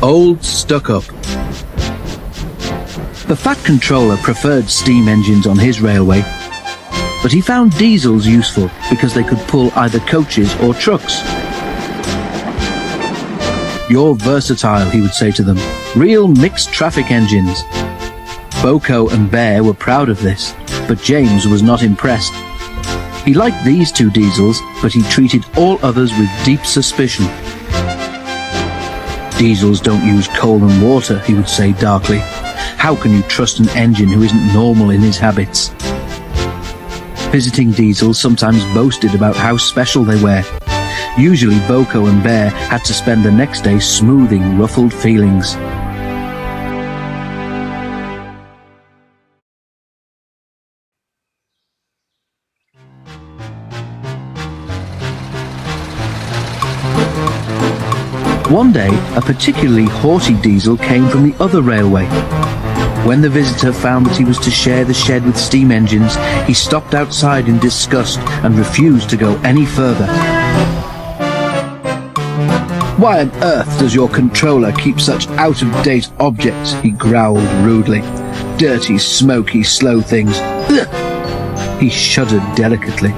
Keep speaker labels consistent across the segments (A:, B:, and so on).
A: Old Stuck-Up. The Fat Controller preferred steam engines on his railway, but he found diesels useful because they could pull either coaches or trucks. "You're versatile," he would say to them. "Real mixed traffic engines." Boko and Bear were proud of this, but James was not impressed. He liked these two diesels, but he treated all others with deep suspicion. "Diesels don't use coal and water," he would say darkly. "How can you trust an engine who isn't normal in his habits?" Visiting diesels sometimes boasted about how special they were. Usually Boko and Bear had to spend the next day smoothing ruffled feelings. One day, a particularly haughty diesel came from the other railway. When the visitor found that he was to share the shed with steam engines, he stopped outside in disgust and refused to go any further. "Why on earth does your controller keep such out-of-date objects?" he growled rudely. "Dirty, smoky, slow things. Ugh!" He shuddered delicately.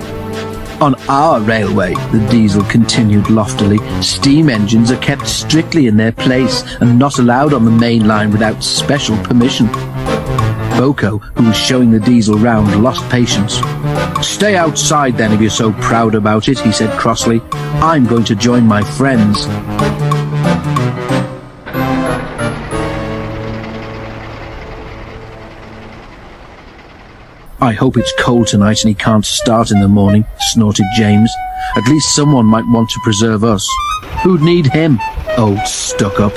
A: "On our railway," the diesel continued loftily, "steam engines are kept strictly in their place and not allowed on the main line without special permission." Boko, who was showing the diesel round, lost patience. "Stay outside then if you're so proud about it," he said crossly. "I'm going to join my friends." "I hope it's cold tonight and he can't start in the morning," snorted James. "At least someone might want to preserve us. Who'd need him? Old Stuck-Up."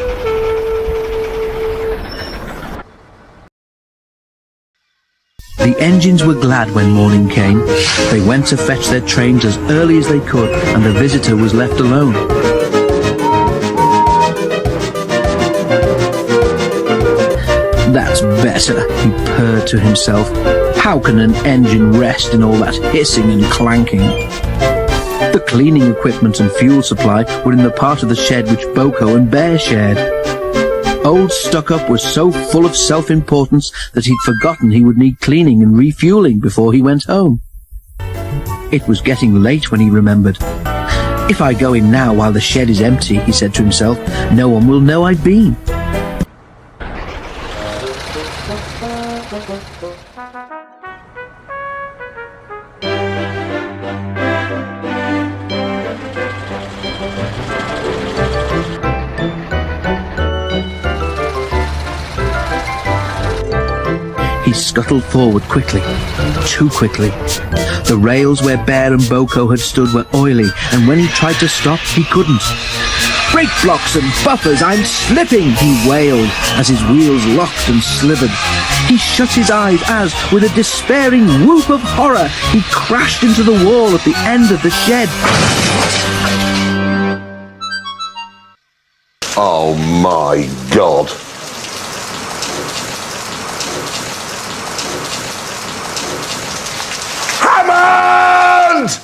A: The engines were glad when morning came. They went to fetch their trains as early as they could, and the visitor was left alone. "That's better," he purred to himself. "How can an engine rest in all that hissing and clanking?" The cleaning equipment and fuel supply were in the part of the shed which Boko and Bear shared. Old Stuck-Up was so full of self-importance that he'd forgotten he would need cleaning and refueling before he went home. It was getting late when he remembered. "If I go in now while the shed is empty," he said to himself, "no one will know I've been." He scuttled forward quickly, too quickly. The rails where Bear and Boko had stood were oily, and when he tried to stop, he couldn't. "Brake blocks and buffers, I'm slipping!" he wailed as his wheels locked and slivered. He shut his eyes as, with a despairing whoop of horror, he crashed into the wall at the end of the shed.
B: Oh my God. Hammond!